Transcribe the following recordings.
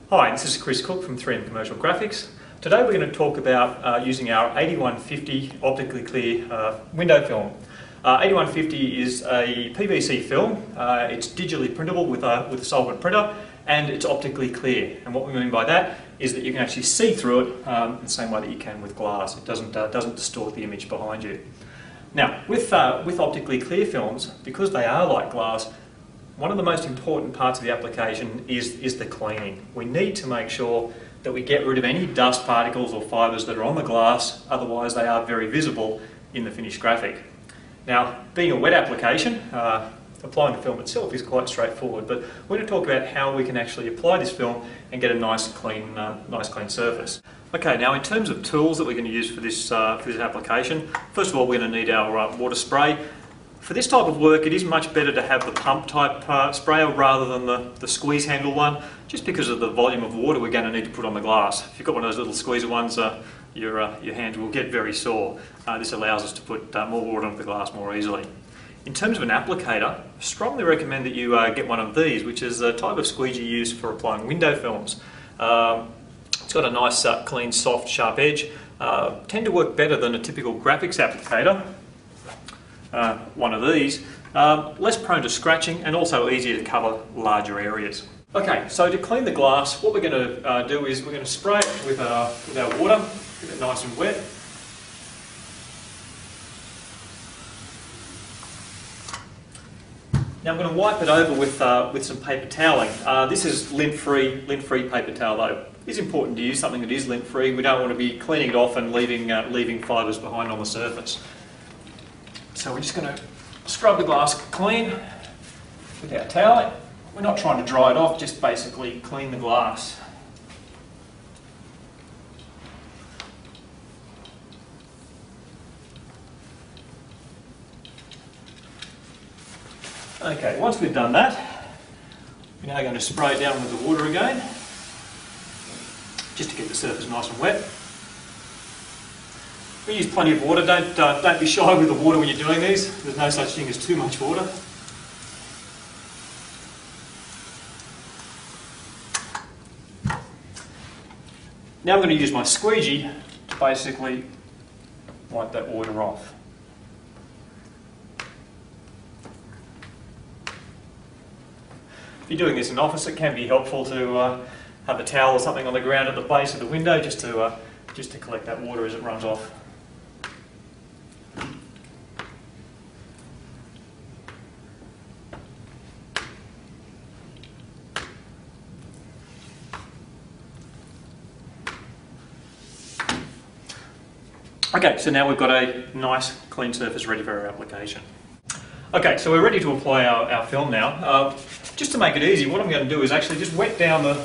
Hi, this is Chris Cook from 3M Commercial Graphics. Today we're going to talk about using our 8150 optically clear window film. 8150 is a PVC film. It's digitally printable with a solvent printer, and it's optically clear. And what we mean by that is that you can actually see through it the same way that you can with glass. It doesn't distort the image behind you. Now, with optically clear films, because they are like glass, one of the most important parts of the application is the cleaning. We need to make sure that we get rid of any dust particles or fibres that are on the glass, otherwise they are very visible in the finished graphic. Now, being a wet application, applying the film itself is quite straightforward, but we're going to talk about how we can actually apply this film and get a nice clean surface. Okay, now in terms of tools that we're going to use for this application, first of all we're going to need our water spray. For this type of work, it is much better to have the pump type sprayer rather than the squeeze handle one, just because of the volume of water we're going to need to put on the glass. If you've got one of those little squeezer ones, your hands will get very sore. This allows us to put more water onto the glass more easily. In terms of an applicator, I strongly recommend that you get one of these, which is a type of squeegee used for applying window films. It's got a nice, clean, soft, sharp edge. Tend to work better than a typical graphics applicator. One of these, less prone to scratching and also easier to cover larger areas. Okay, so to clean the glass, what we're going to do is we're going to spray it with our water, get it nice and wet. Now I'm going to wipe it over with some paper toweling. This is lint-free paper towel though. It's important to use something that is lint-free. We don't want to be cleaning it off and leaving fibres behind on the surface. So we're just going to scrub the glass clean with our towel. We're not trying to dry it off, just basically clean the glass. Okay, once we've done that, we're now going to spray it down with the water again, just to get the surface nice and wet. We use plenty of water. Don't be shy with the water when you're doing these. There's no such thing as too much water. Now I'm going to use my squeegee to basically wipe that water off. If you're doing this in office, it can be helpful to have a towel or something on the ground at the base of the window just to collect that water as it runs off. Okay, so now we've got a nice clean surface ready for our application. Okay, so we're ready to apply our film now. Just to make it easy, what I'm going to do is actually just wet down the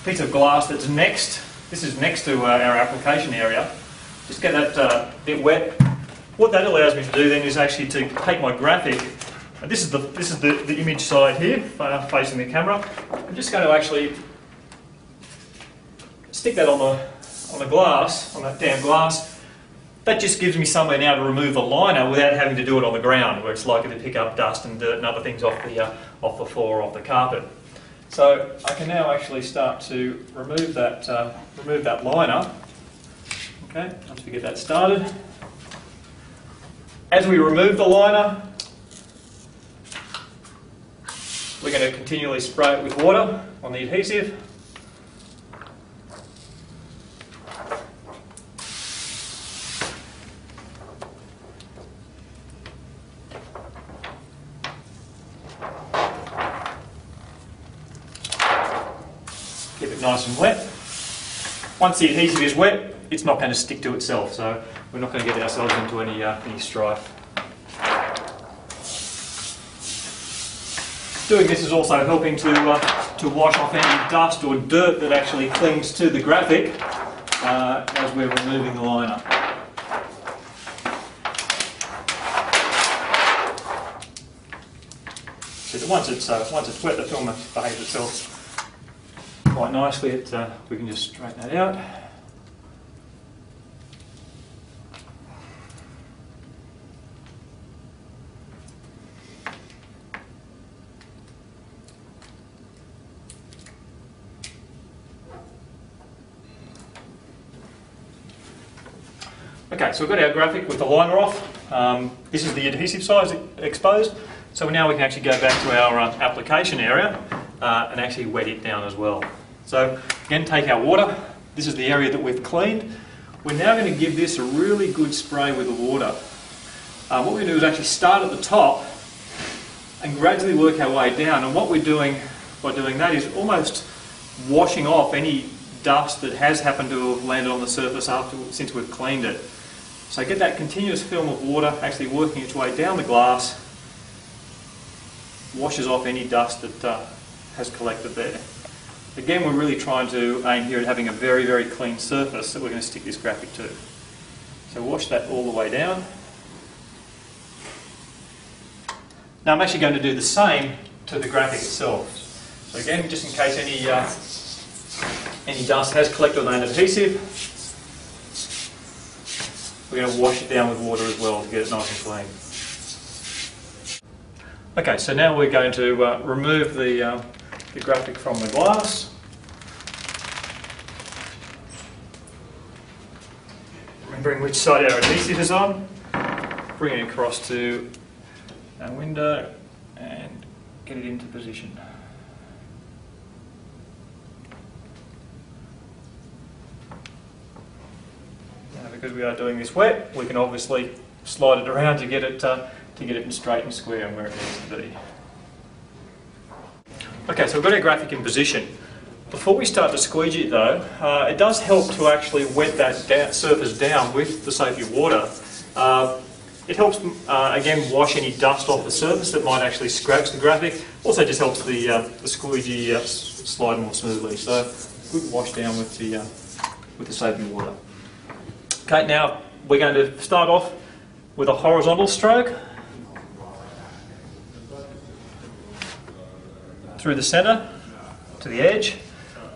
piece of glass that's next. This is next to our application area. Just get that bit wet. What that allows me to do then is actually to take my graphic. And this is the image side here, facing the camera. I'm just going to actually stick that on the glass, on that damn glass. That just gives me somewhere now to remove the liner without having to do it on the ground, where it's likely to pick up dust and dirt and other things off the floor or off the carpet. So I can now actually start to remove that liner. Okay, once we get that started. As we remove the liner, we're going to continually spray it with water on the adhesive. Keep it nice and wet. Once the adhesive is wet, it's not going to stick to itself, so we're not going to get ourselves into any strife. Doing this is also helping to wash off any dust or dirt that actually clings to the graphic as we're removing the liner. So once it's wet, the film behaves itself quite nicely. We can just straighten that out. Okay, so we've got our graphic with the liner off. This is the adhesive side exposed. So now we can actually go back to our application area and actually wet it down as well. So again, take our water. This is the area that we've cleaned. We're now going to give this a really good spray with the water. What we're going to do is actually start at the top and gradually work our way down. And what we're doing by doing that is almost washing off any dust that has happened to have landed on the surface since we've cleaned it. So get that continuous film of water actually working its way down the glass, washes off any dust that has collected there. Again, we're really trying to aim here at having a very, very clean surface that we're going to stick this graphic to. So wash that all the way down. Now I'm actually going to do the same to the graphic itself. So again, just in case any dust has collected on that adhesive, we're going to wash it down with water as well to get it nice and clean. Okay, so now we're going to remove the graphic from the glass. Remembering which side our adhesive is on, bring it across to our window and get it into position. Now, because we are doing this wet, we can obviously slide it around to get it in straight and square and where it needs to be. Okay, so we've got our graphic in position. Before we start to squeegee it though, it does help to actually wet that surface down with the soapy water. It helps, again, wash any dust off the surface that might actually scratch the graphic. Also just helps the squeegee slide more smoothly. So good wash down with the soapy water. Okay, now we're going to start off with a horizontal stroke through the centre to the edge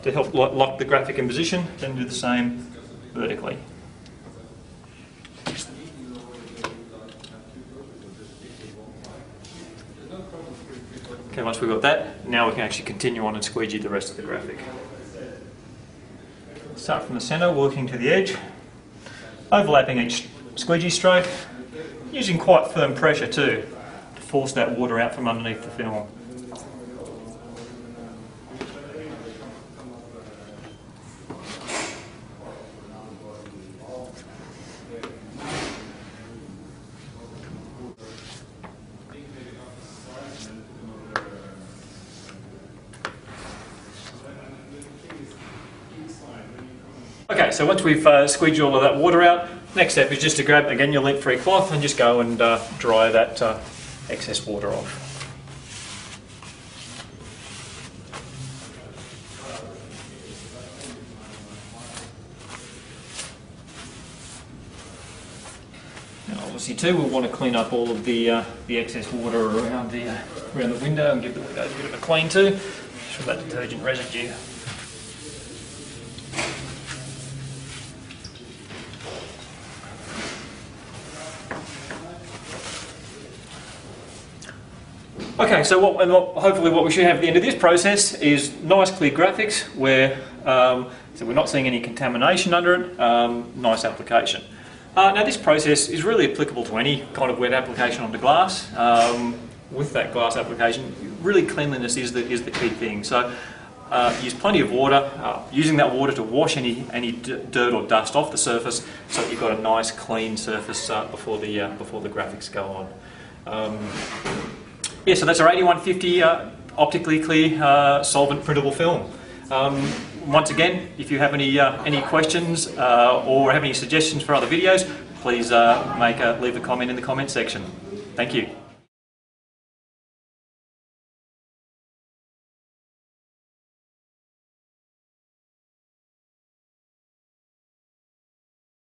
to help lock the graphic in position, then do the same vertically. Okay, once we've got that, now we can actually continue on and squeegee the rest of the graphic. Start from the centre, working to the edge, overlapping each squeegee stroke, using quite firm pressure too, to force that water out from underneath the film. Okay, so once we've squeegeed all of that water out, next step is just to grab, again, your lint-free cloth and just go and dry that excess water off. Now obviously too, we'll want to clean up all of the excess water around the window and give the windows a bit of a clean too, just for that detergent residue. Okay, so hopefully what we should have at the end of this process is nice clear graphics where so we're not seeing any contamination under it, nice application. Now this process is really applicable to any kind of wet application onto glass. With that glass application, really cleanliness is the key thing. So use plenty of water, using that water to wash any dirt or dust off the surface so that you've got a nice clean surface before the graphics go on. Yeah, so that's our 8150 optically clear solvent printable film. Once again, if you have any questions or have any suggestions for other videos, please leave a comment in the comment section. Thank you.